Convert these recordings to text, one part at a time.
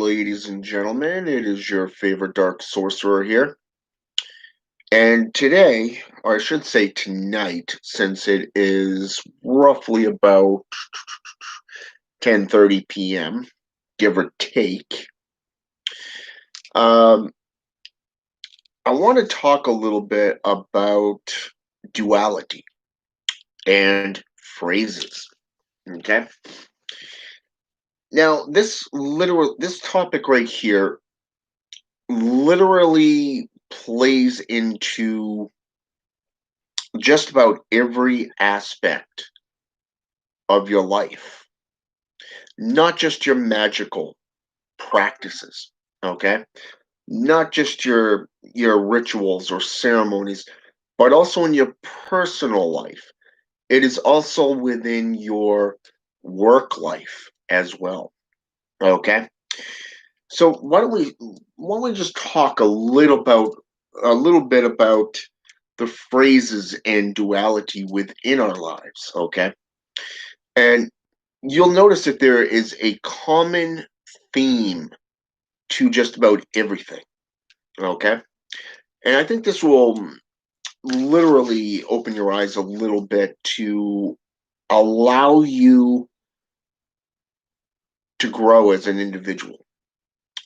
ladies and gentlemen. It is your favorite dark sorcerer here. And today, or I should say tonight, since it is roughly about 10:30 p.m., give or take, um, I want to talk a little bit about duality and phrases. Okay. Now, this topic right here literally plays into just about every aspect of your life, not just your magical practices, okay? Not just your rituals or ceremonies, but also in your personal life. It is also within your work life as well, okay? So why don't we just talk a little bit about the phrases and duality within our lives, okay? And you'll notice that there is a common theme to just about everything, okay? And I think this will literally open your eyes a little bit to allow you to grow as an individual,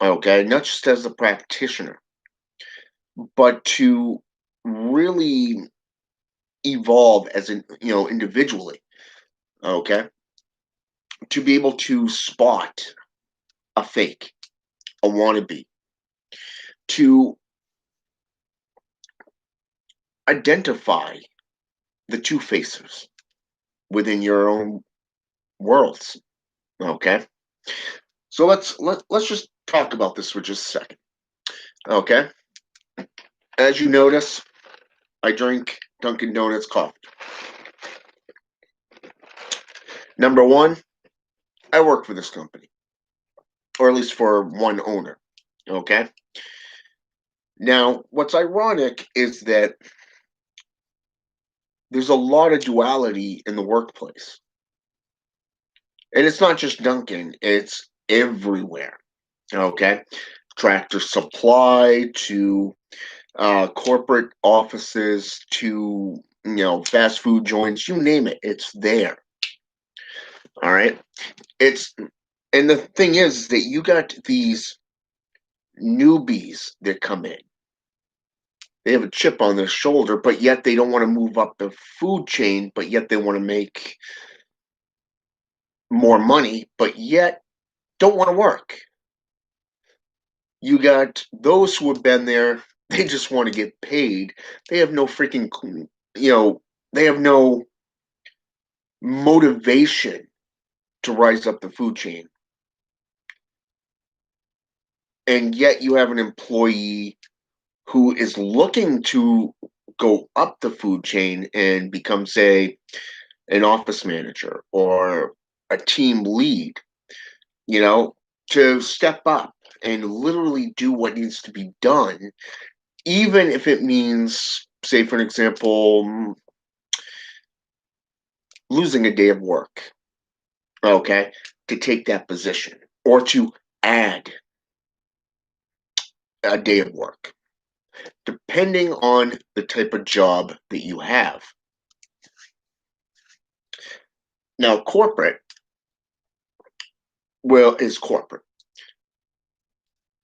okay? Not just as a practitioner, but to really evolve as an, individually, okay? To be able to spot a fake, a wannabe, to identify the two facers within your own worlds. Okay, so let's just talk about this for just a second. Okay, as you notice, I drink Dunkin' Donuts coffee. Number one, I work for this company, or at least for one owner. Okay, now what's ironic is that there's a lot of duality in the workplace, and it's not just Dunkin'; it's everywhere. Okay, Tractor Supply to corporate offices to fast food joints, you name it, it's there. All right, it's and the thing is that you got these newbies that come in. They have a chip on their shoulder, but yet they don't want to move up the food chain, but yet they want to make more money, but yet don't want to work. You got those who have been there, they just want to get paid. They have no freaking, you know, they have no motivation to rise up the food chain. And yet you have an employee who is looking to go up the food chain and become, say, an office manager or a team lead, you know, to step up and literally do what needs to be done, even if it means, say, for an example, losing a day of work, okay, to take that position or to add a day of work, depending on the type of job that you have. Now, corporate, well, is corporate.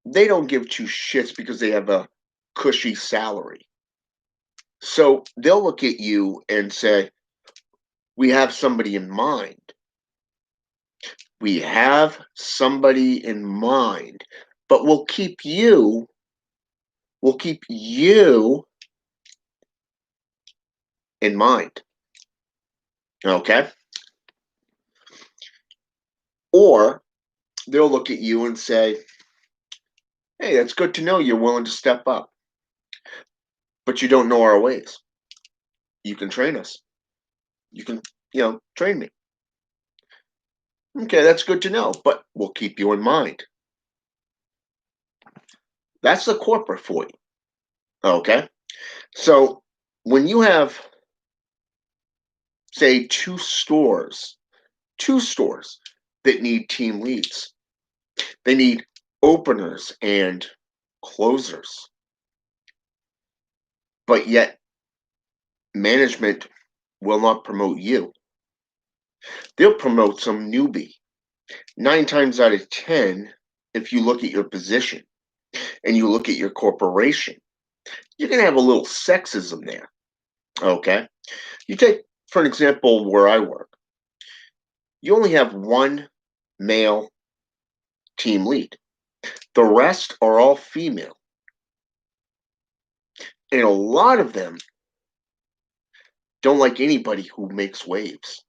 They don't give two shits because they have a cushy salary. So they'll look at you and say, we have somebody in mind. We have somebody in mind, but we'll keep you in mind. Okay? Or they'll look at you and say, hey, that's good to know you're willing to step up, but you don't know our ways. You can train us. You can, train me. Okay, that's good to know, but we'll keep you in mind. That's the corporate for you. Okay. So when you have, say, two stores that need team leads, they need openers and closers. But yet, management will not promote you. They'll promote some newbie. 9 times out of 10, if you look at your position and you look at your corporation, you're going to have a little sexism there. Okay. You take, for an example, where I work, you only have one male team lead, the rest are all female. And a lot of them don't like anybody who makes waves.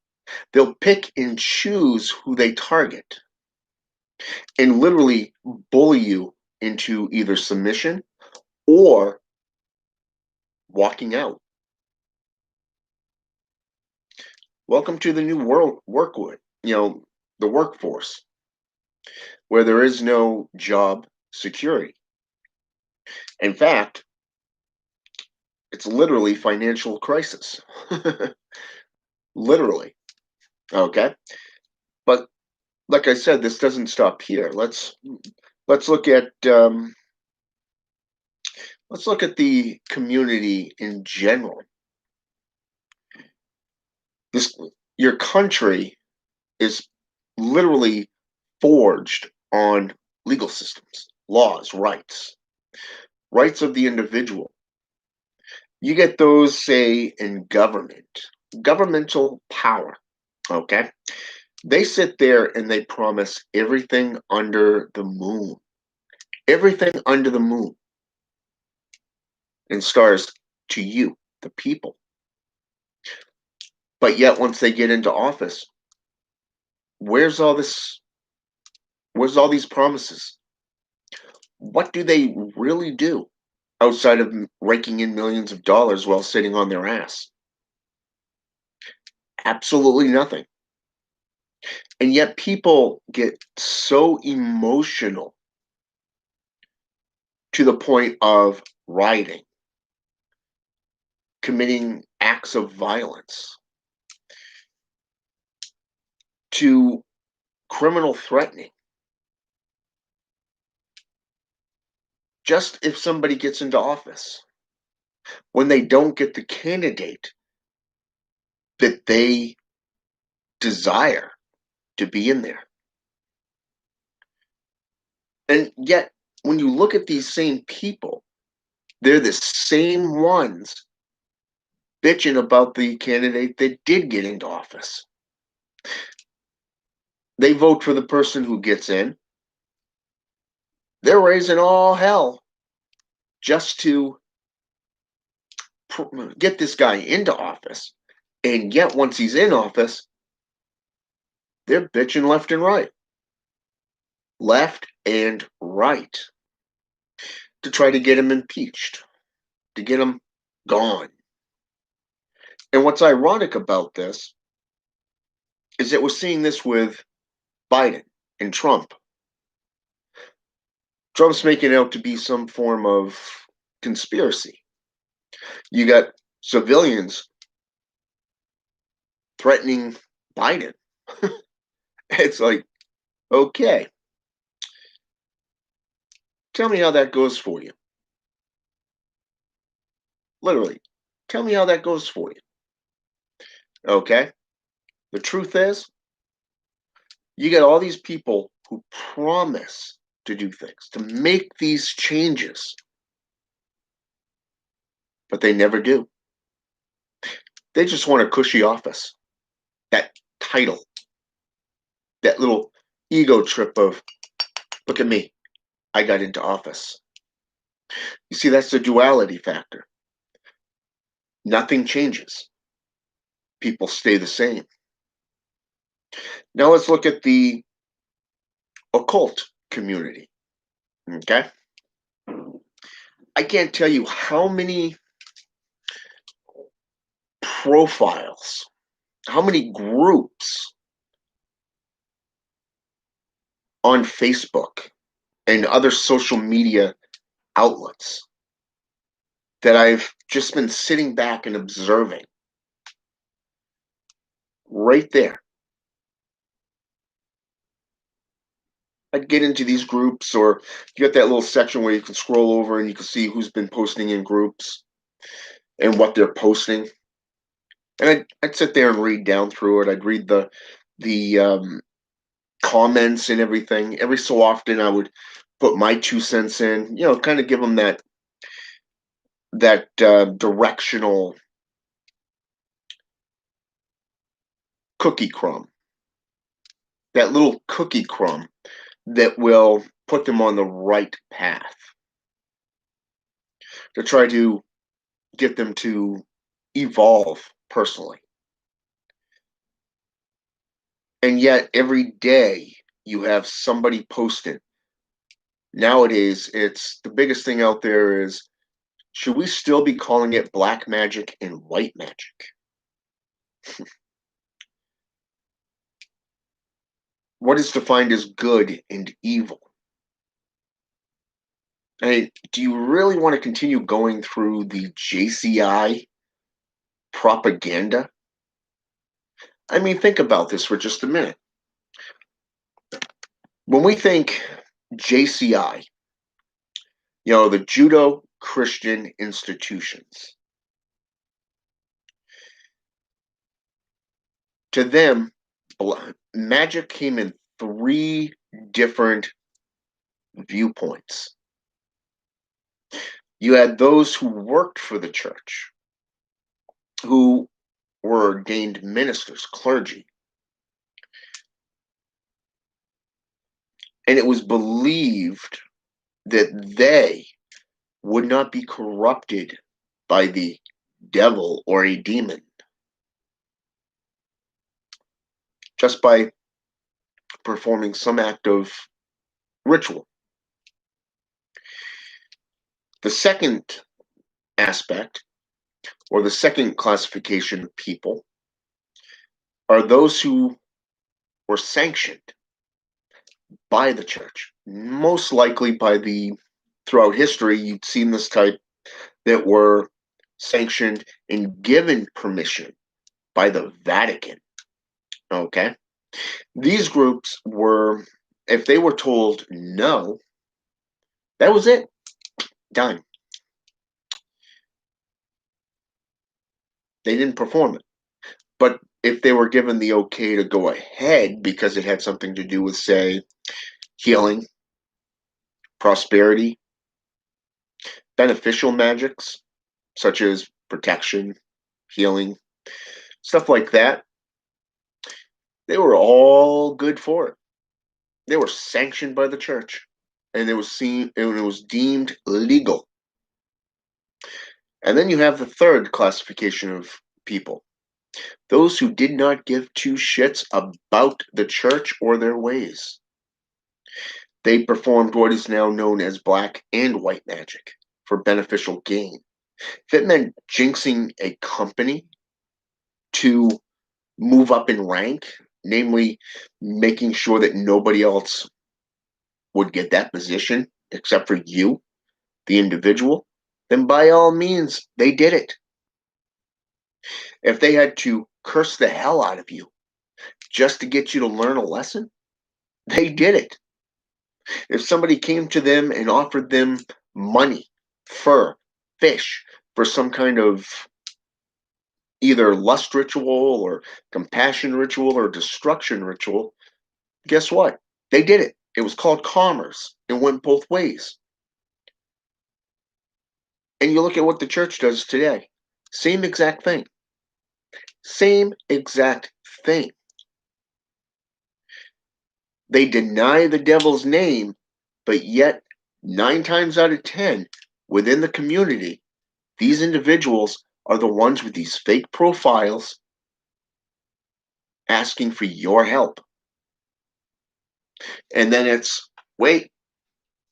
They'll pick and choose who they target and literally bully you into either submission or walking out. Welcome to the new world workwood, the workforce, where there is no job security. In fact, it's literally financial crisis. Literally. Okay. But like I said, this doesn't stop here. Let's look at the community in general. This Your country is literally forged on legal systems, laws, rights of the individual. You get those, say, in governmental power. Okay. They sit there and they promise everything under the moon, everything under the moon, and stars to you, the people. But yet, once they get into office, where's all this? Where's all these promises? What do they really do outside of raking in millions of dollars while sitting on their ass? Absolutely nothing. And yet, people get so emotional to the point of rioting, committing acts of violence, to criminal threatening. Just if somebody gets into office, when they don't get the candidate that they desire to be in there. And yet, when you look at these same people, they're the same ones bitching about the candidate that did get into office. They vote for the person who gets in. They're raising all hell just to get this guy into office. And yet, once he's in office, they're bitching left and right. Left and right. To try to get him impeached, to get him gone. And what's ironic about this is that we're seeing this with Biden and Trump. Trump's making out to be some form of conspiracy. You got civilians threatening Biden. It's like, okay, tell me how that goes for you. Literally, tell me how that goes for you. Okay? The truth is, you get all these people who promise to do things, to make these changes, but they never do. They just want a cushy office, that title, that little ego trip of, look at me, I got into office. You see, that's the duality factor. Nothing changes. People stay the same. Now let's look at the occult community. Okay? I can't tell you how many profiles, how many groups on Facebook and other social media outlets that I've just been sitting back and observing right there. I'd get into these groups, or you got that little section where you can scroll over and you can see who's been posting in groups and what they're posting. And I'd sit there and read down through it. I'd read the comments and everything. Every so often, I would put my 2 cents in. Kind of give them that directional cookie crumb, that little cookie crumb that will put them on the right path to try to get them to evolve personally. And yet, every day you have somebody posting. Nowadays, it's the biggest thing out there is, should we still be calling it black magic and white magic? What is defined as good and evil? I mean, do you really want to continue going through the JCI propaganda? I mean, think about this for just a minute. When we think JCI, the Judo Christian institutions, to them, magic came in three different viewpoints. You had those who worked for the church, who were ordained ministers, clergy, and it was believed that they would not be corrupted by the devil or a demon just by performing some act of ritual. The second aspect, or the second classification of people, are those who were sanctioned by the church. Most likely throughout history, you'd seen this type that were sanctioned and given permission by the Vatican. Okay? These groups were, if they were told no, that was it. Done. They didn't perform it. But if they were given the okay to go ahead because it had something to do with, say, healing, prosperity, beneficial magics, such as protection, healing, stuff like that, they were all good for it. They were sanctioned by the church, and it was deemed legal. And then you have the third classification of people, those who did not give two shits about the church or their ways. They performed what is now known as black and white magic for beneficial gain. If it meant jinxing a company to move up in rank, namely making sure that nobody else would get that position except for you, the individual, then by all means, they did it. If they had to curse the hell out of you just to get you to learn a lesson, they did it. If somebody came to them and offered them money, fur, fish, for some kind of either lust ritual or compassion ritual or destruction ritual, guess what? They did it. It was called commerce. It went both ways. And you look at what the church does today. Same exact thing. Same exact thing. They deny the devil's name, but yet 9 times out of 10 within the community, these individuals are the ones with these fake profiles asking for your help. And then it's, wait,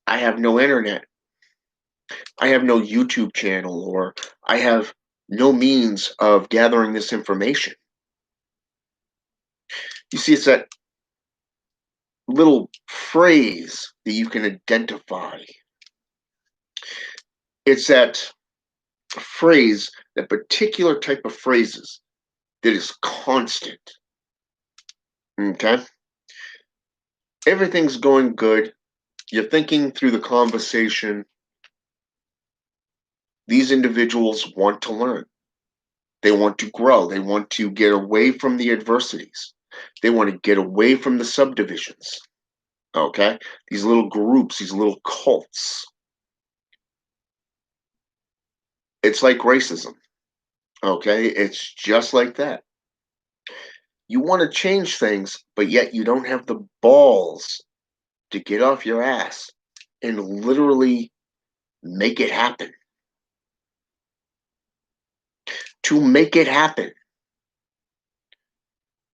I have no internet. I have no YouTube channel, or I have no means of gathering this information. You see, it's that little phrase that you can identify. It's that phrase, that particular type of phrases that is constant. Okay? Everything's going good. You're thinking through the conversation. These individuals want to learn. They want to grow. They want to get away from the adversities. They want to get away from the subdivisions. Okay? These little groups, these little cults. It's like racism. Okay? It's just like that. You want to change things, but yet you don't have the balls to get off your ass and literally make it happen. To make it happen.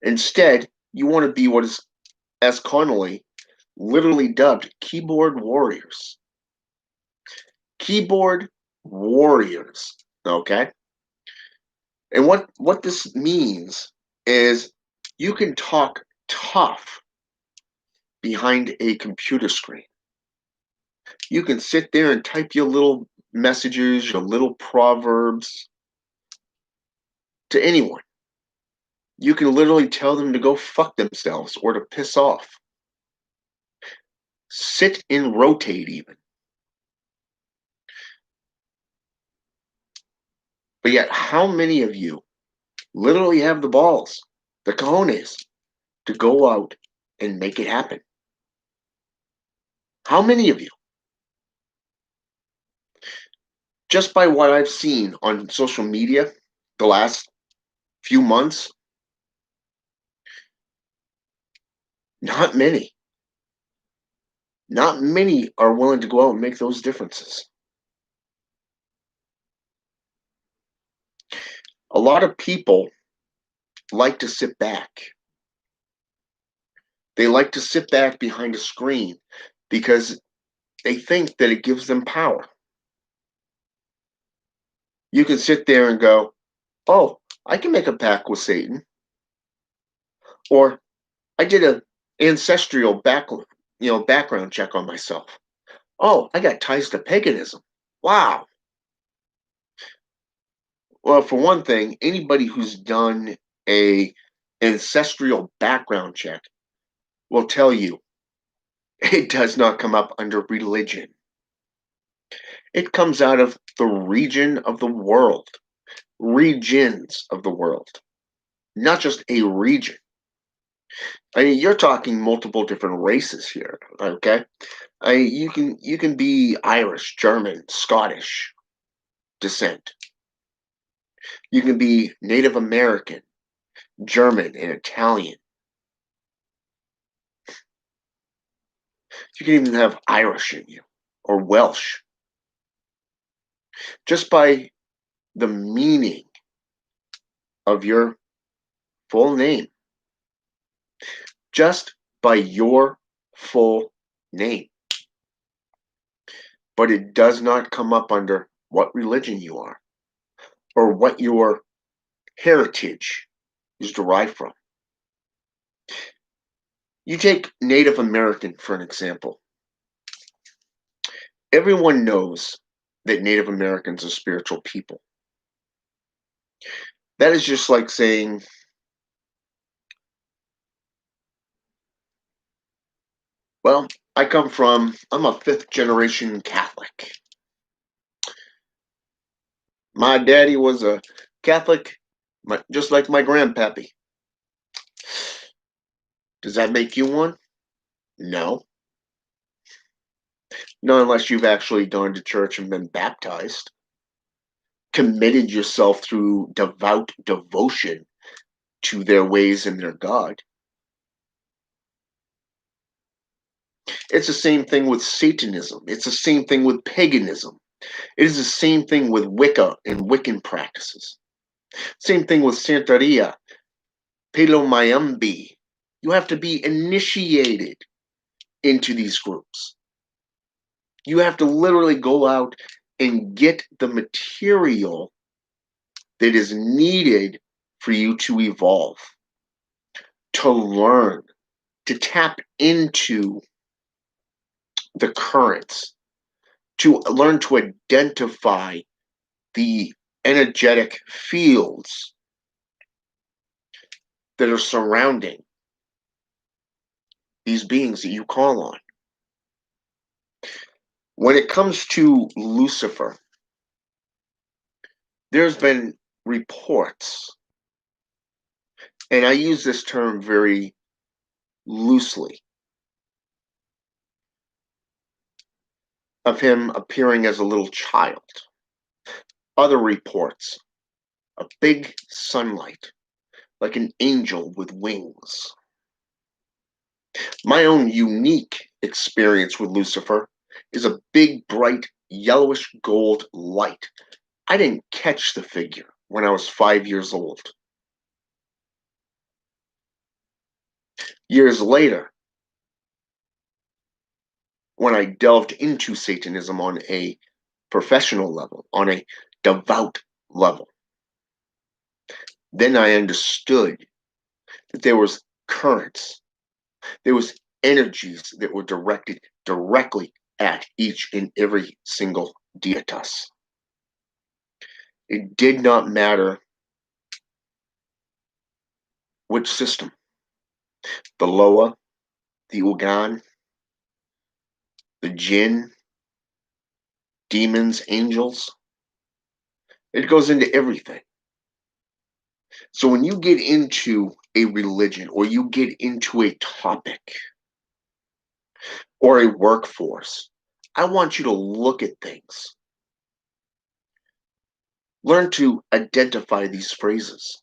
Instead, you want to be what is, as Connolly, literally dubbed keyboard warriors. Keyboard warriors. Okay? And what this means is you can talk tough behind a computer screen. You can sit there and type your little messages, your little proverbs to anyone. You can literally tell them to go fuck themselves or to piss off. Sit and rotate even. But yet, how many of you literally have the balls, the cojones, to go out and make it happen? How many of you? Just by what I've seen on social media the last few months, not many. Not many are willing to go out and make those differences. A lot of people like to sit back. They like to sit back behind a screen because they think that it gives them power. You can sit there and go, "Oh, I can make a pact with Satan," or "I did a ancestral background check on myself. Oh, I got ties to paganism. Wow." Well, for one thing, anybody who's done a ancestral background check will tell you it does not come up under religion. It comes out of the region of the world, regions of the world, not just a region. I mean, you're talking multiple different races here, okay? You can be Irish, German, Scottish descent. You can be Native American, German, and Italian. You can even have Irish in you or Welsh. Just by the meaning of your full name. Just by your full name. But it does not come up under what religion you are or what your heritage is derived from. You take Native American for an example. Everyone knows that Native Americans are spiritual people. That is just like saying, well, I'm a fifth generation Catholic. My daddy was a Catholic, just like my grandpappy. Does that make you one? No. Not unless you've actually gone to church and been baptized, committed yourself through devout devotion to their ways and their God. It's the same thing with Satanism. It's the same thing with paganism. It is the same thing with Wicca and Wiccan practices. Same thing with Santeria, Pelomayambi. You have to be initiated into these groups. You have to literally go out and get the material that is needed for you to evolve, to learn, to tap into the currents, to learn to identify the energetic fields that are surrounding these beings that you call on. When it comes to Lucifer, there's been reports, and I use this term very loosely, of him appearing as a little child. Other reports, a big sunlight, like an angel with wings. My own unique experience with Lucifer is a big, bright, yellowish gold light. I didn't catch the figure when I was 5 years old. Years later, when I delved into Satanism on a professional level, on a devout level, then I understood that there was currents, there was energies that were directed directly at each and every single deitas. It did not matter which system, the Loa, the Ugan, the Jinn, demons, angels. It goes into everything. So when you get into a religion or you get into a topic or a workforce, I want you to look at things. Learn to identify these phrases.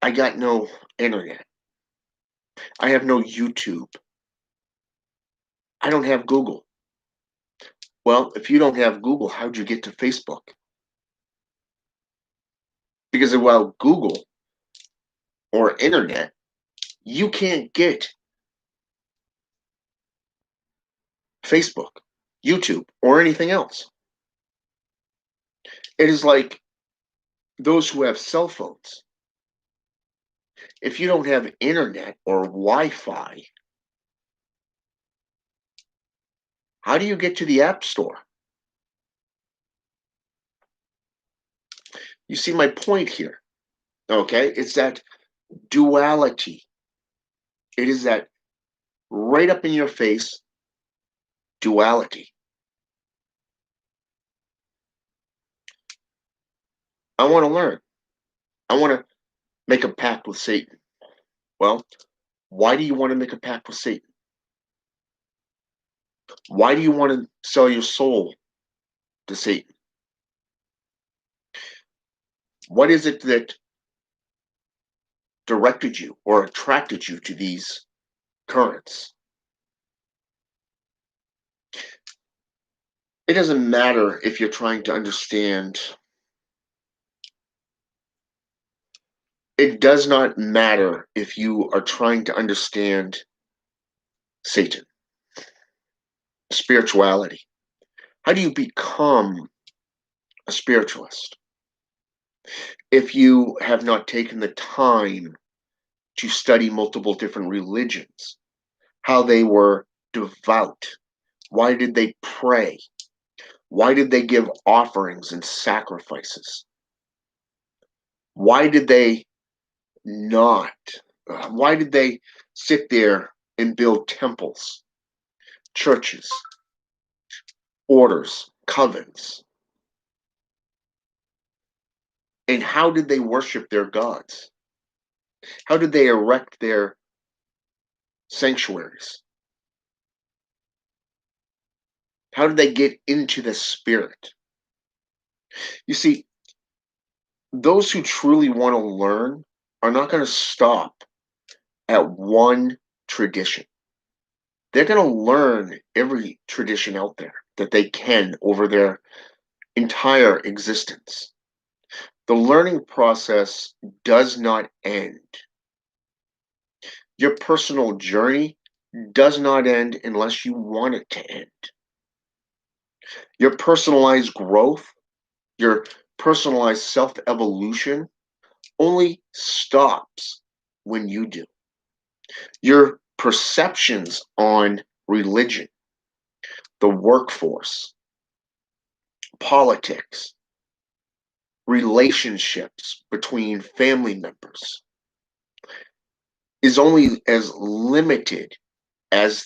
I got no internet. I have no YouTube. I don't have Google. Well, if you don't have Google, how'd you get to Facebook? Because without Google or internet, you can't get Facebook, YouTube, or anything else. It is like those who have cell phones. If you don't have internet or Wi-Fi, how do you get to the App Store? You see my point here, okay? It's that duality. It is that right up in your face duality. I want to learn. I want to make a pact with Satan. Well, why do you want to make a pact with Satan? Why do you want to sell your soul to Satan? What is it that directed you or attracted you to these currents? It doesn't matter if you're trying to understand. It does not matter if you are trying to understand Satan, spirituality. How do you become a spiritualist? If you have not taken the time to study multiple different religions, how they were devout, why did they pray? Why did they give offerings and sacrifices? Why did they not? Why did they sit there and build temples, churches, orders, covens? And how did they worship their gods? How did they erect their sanctuaries? How did they get into the spirit? You see, those who truly want to learn are not going to stop at one tradition. They're going to learn every tradition out there that they can over their entire existence. The learning process does not end. Your personal journey does not end unless you want it to end. Your personalized growth, your personalized self evolution only stops when you do. Your perceptions on religion, the workforce, politics, relationships between family members, is only as limited as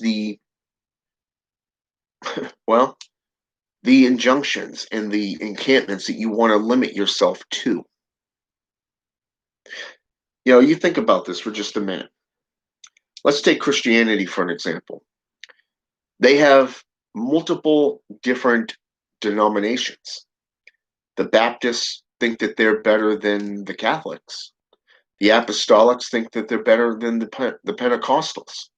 well, the injunctions and the encampments that you want to limit yourself to. You think about this for just a minute. Let's take Christianity for an example. They have multiple different denominations. The Baptists think that they're better than the Catholics. The Apostolics think that they're better than the Pentecostals.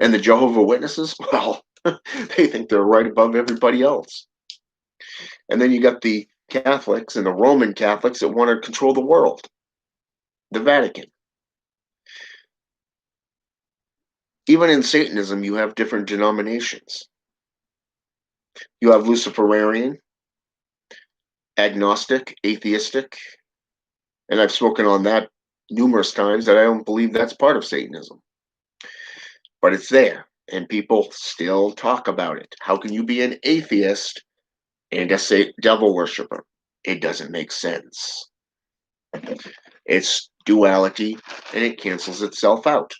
And the Jehovah Witnesses, well, they think they're right above everybody else. And then you got the Catholics and the Roman Catholics that want to control the world, the Vatican. Even in Satanism, you have different denominations. You have Luciferian, agnostic, atheistic, and I've spoken on that numerous times that I don't believe that's part of Satanism. But it's there, and people still talk about it. How can you be an atheist and a devil worshiper? It doesn't make sense. It's duality, and it cancels itself out.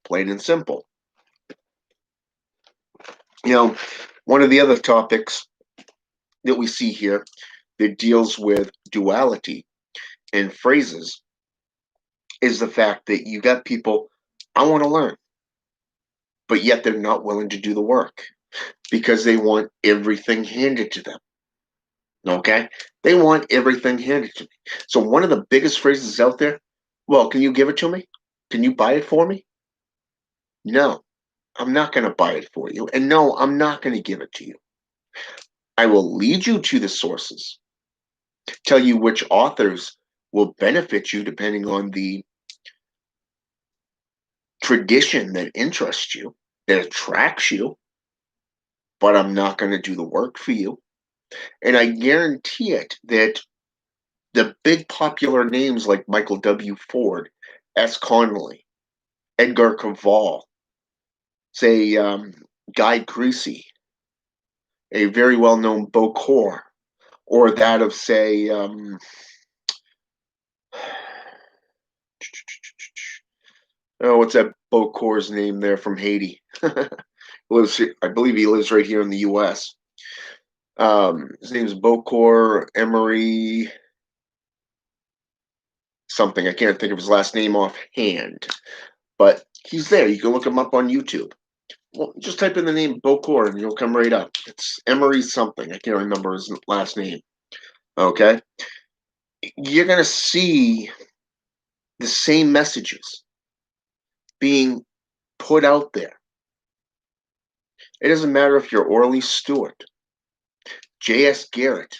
Plain and simple. One of the other topics that we see here that deals with duality and phrases is the fact that you got people, I want to learn, but yet they're not willing to do the work because they want everything handed to them. Okay? They want everything handed to me. So one of the biggest phrases out there, well, can you give it to me? Can you buy it for me? No, I'm not going to buy it for you. And no, I'm not going to give it to you. I will lead you to the sources, tell you which authors will benefit you depending on the tradition that interests you, that attracts you, but I'm not going to do the work for you. And I guarantee it that the big popular names like Michael W. Ford, S. Connolly, Edgar Cavall, say Guy Greasy, a very well-known Bokor, or that of, say, what's that Bokor's name there from Haiti? I believe he lives right here in the U.S. His name's Bokor Emery something. I can't think of his last name offhand, but he's there. You can look him up on YouTube. Well, just type in the name Bokor and you'll come right up. It's Emery something. I can't remember his last name. Okay? You're going to see the same messages being put out there. It doesn't matter if you're Orly Stewart, J.S. Garrett.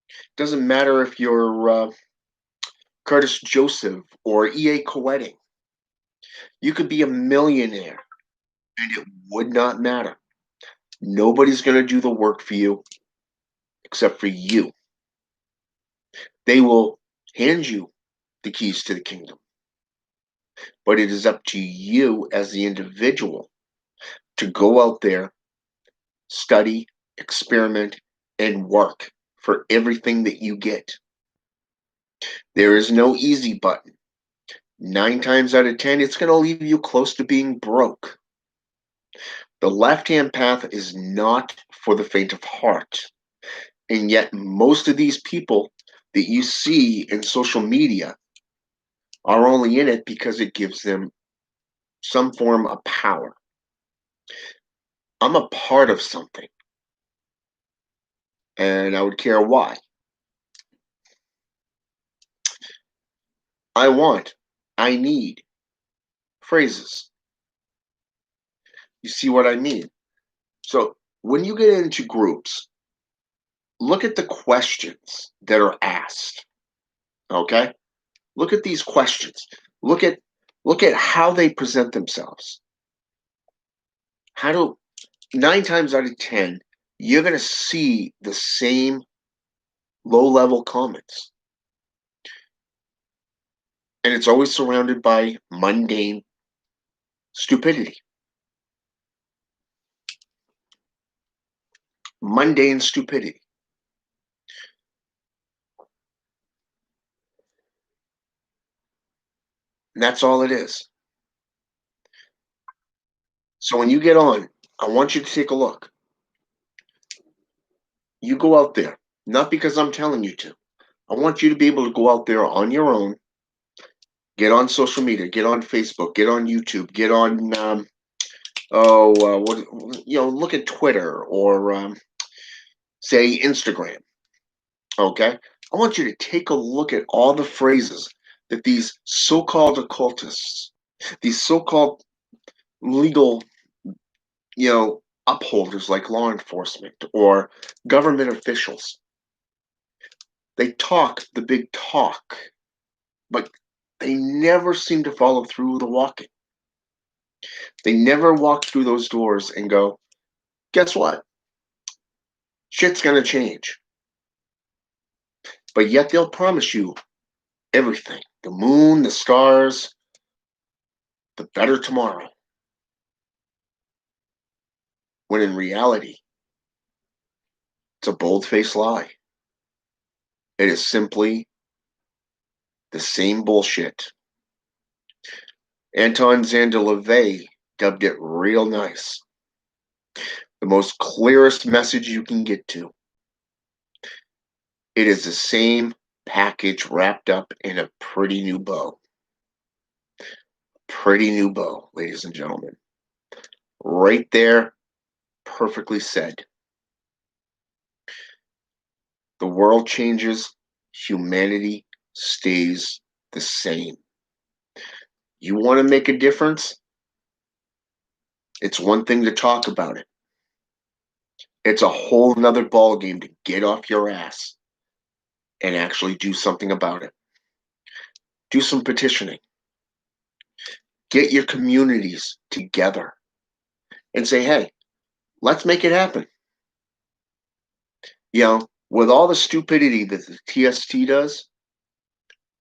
It doesn't matter if you're Curtis Joseph or E.A. Coetting. You could be a millionaire and it would not matter. Nobody's going to do the work for you except for you. They will hand you the keys to the kingdom. But it is up to you as the individual to go out there, study, experiment, and work for everything that you get. There is no easy button. 9 times out of 10, it's going to leave you close to being broke. The left-hand path is not for the faint of heart. And yet most of these people that you see in social media are only in it because it gives them some form of power. I'm a part of something, and I would care why. I need phrases. You see what I mean? So when you get into groups, look at the questions that are asked. Okay? Look at these questions. Look at how they present themselves. 9 times out of 10, you're going to see the same low-level comments. And it's always surrounded by mundane stupidity. Mundane stupidity. And that's all it is. So when you get on, I want you to take a look. You go out there, not because I'm telling you to. I want you to be able to go out there on your own, get on social media, get on Facebook, get on YouTube, get on look at Twitter or say Instagram. Okay, I want you to take a look at all the phrases that these so-called occultists, these so-called legal, upholders like law enforcement or government officials, they talk the big talk, but they never seem to follow through the walking. They never walk through those doors and go, guess what? Shit's gonna change. But yet they'll promise you everything: the moon, the stars, the better tomorrow. When in reality, it's a bold faced lie. It is simply the same bullshit. Anton Zanderleve dubbed it real nice. The most clearest message you can get to. It is the same package wrapped up in a pretty new bow. Pretty new bow, ladies and gentlemen. Right there, perfectly said. The world changes, humanity stays the same. You want to make a difference? It's one thing to talk about it. It's a whole nother ballgame to get off your ass and actually do something about it. Do some petitioning. Get your communities together and say, hey, let's make it happen. With all the stupidity that the TST does,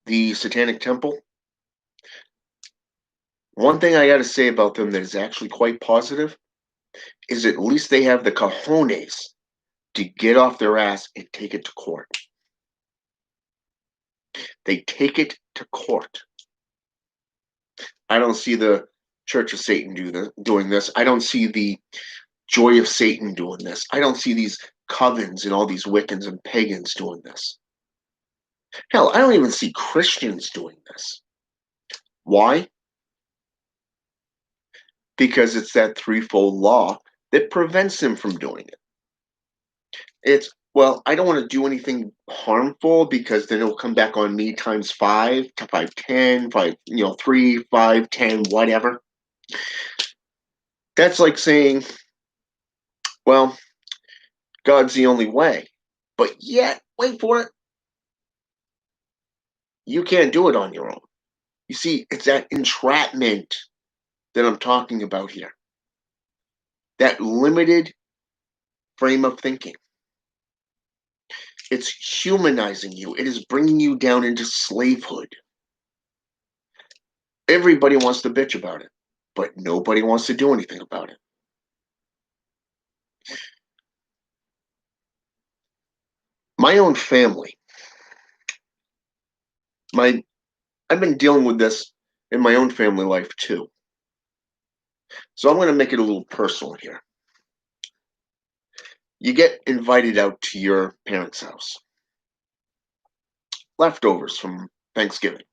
the Satanic Temple, one thing I got to say about them that is actually quite positive is at least they have the cojones to get off their ass and take it to court. They take it to court. I don't see the Church of Satan doing this. I don't see the Joy of Satan doing this. I don't see these covens and all these Wiccans and pagans doing this. Hell, I don't even see Christians doing this. Why? Because it's that threefold law that prevents them from doing it. It's, well, I don't want to do anything harmful because then it'll come back on me times 5 to 5, 10, 5, 3, 5, 10, whatever. That's like saying, well, God's the only way. But yet, wait for it, you can't do it on your own. You see, it's that entrapment that I'm talking about here. That limited frame of thinking. It's humanizing you. It is bringing you down into slavehood. Everybody wants to bitch about it, but nobody wants to do anything about it. My own family, I've been dealing with this in my own family life too. So I'm going to make it a little personal here. You get invited out to your parents' house. Leftovers from Thanksgiving.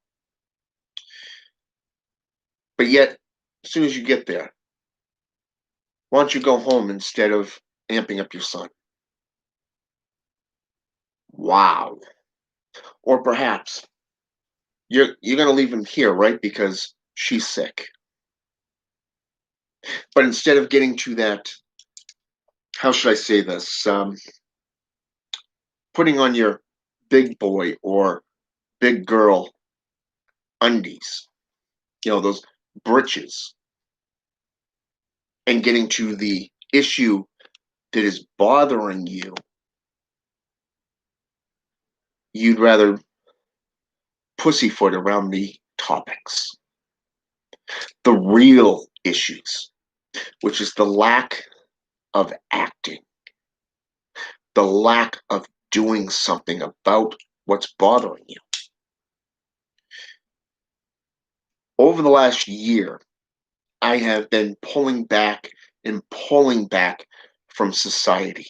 But yet, as soon as you get there, why don't you go home instead of amping up your son? Wow. Or perhaps you're going to leave him here, right? Because she's sick. But instead of getting to that, how should I say this? Putting on your big boy or big girl undies, those breeches, and getting to the issue that is bothering you, you'd rather pussyfoot around the topics, the real issues, which is the lack of acting, the lack of doing something about what's bothering you. Over the last year, I have been pulling back and pulling back from society.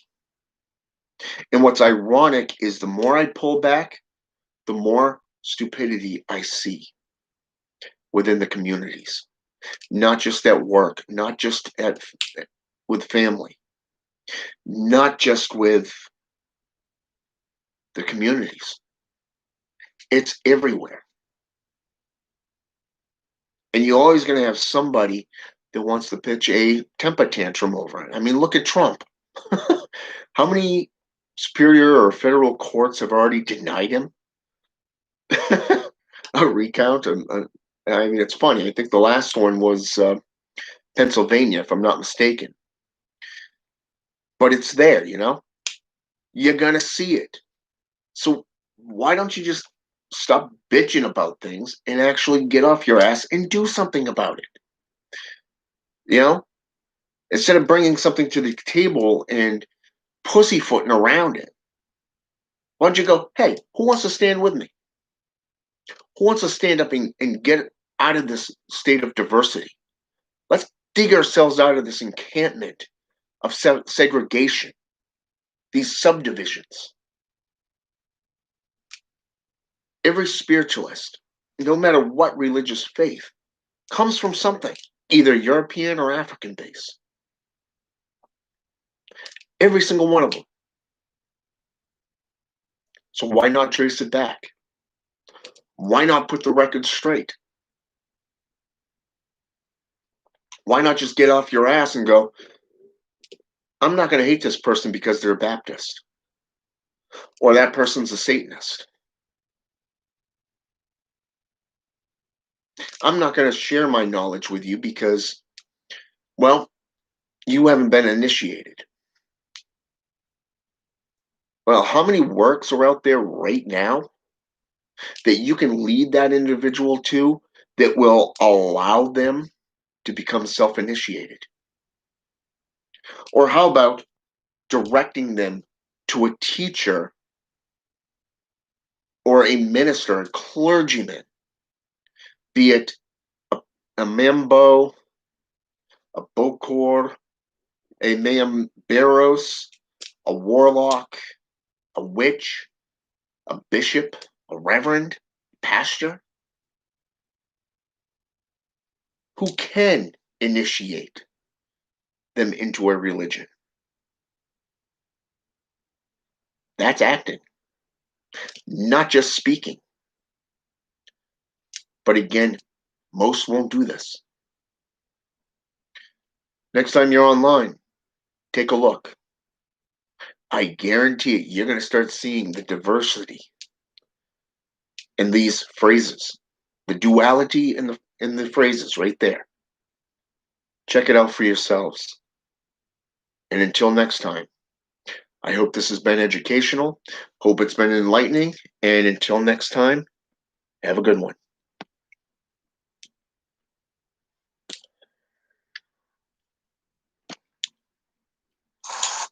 And what's ironic is the more I pull back, the more stupidity I see within the communities, not just at work, not just with family, not just with the communities. It's everywhere. And you're always going to have somebody that wants to pitch a temper tantrum over it. I mean, look at Trump. How many superior or federal courts have already denied him a recount? I mean, it's funny. I think the last one was Pennsylvania, if I'm not mistaken. But it's there, you know? You're going to see it. So why don't you just stop bitching about things and actually get off your ass and do something about it? You know? Instead of bringing something to the table and pussyfooting around it, why don't you go, hey, who wants to stand with me? Who wants to stand up and get out of this state of diversity? Let's dig ourselves out of this encampment of segregation, these subdivisions. Every spiritualist, no matter what religious faith, comes from something, either European or African based. Every single one of them. So why not trace it back? Why not put the record straight? Why not just get off your ass and go, I'm not going to hate this person because they're a Baptist or that person's a Satanist. I'm not going to share my knowledge with you because, well, you haven't been initiated. Well, how many works are out there right now that you can lead that individual to that will allow them to become self initiated? Or how about directing them to a teacher or a minister, a clergyman, be it a, a mambo, a bokor, a mamberos, a warlock, a witch, a bishop, a reverend, pastor, who can initiate them into a religion. That's acting, not just speaking. But again, most won't do this. Next time you're online, take a look. I guarantee it, you're going to start seeing the diversity in these phrases, the duality in the phrases right there. Check it out for yourselves. And until next time, I hope this has been educational. Hope it's been enlightening. And until next time, have a good one.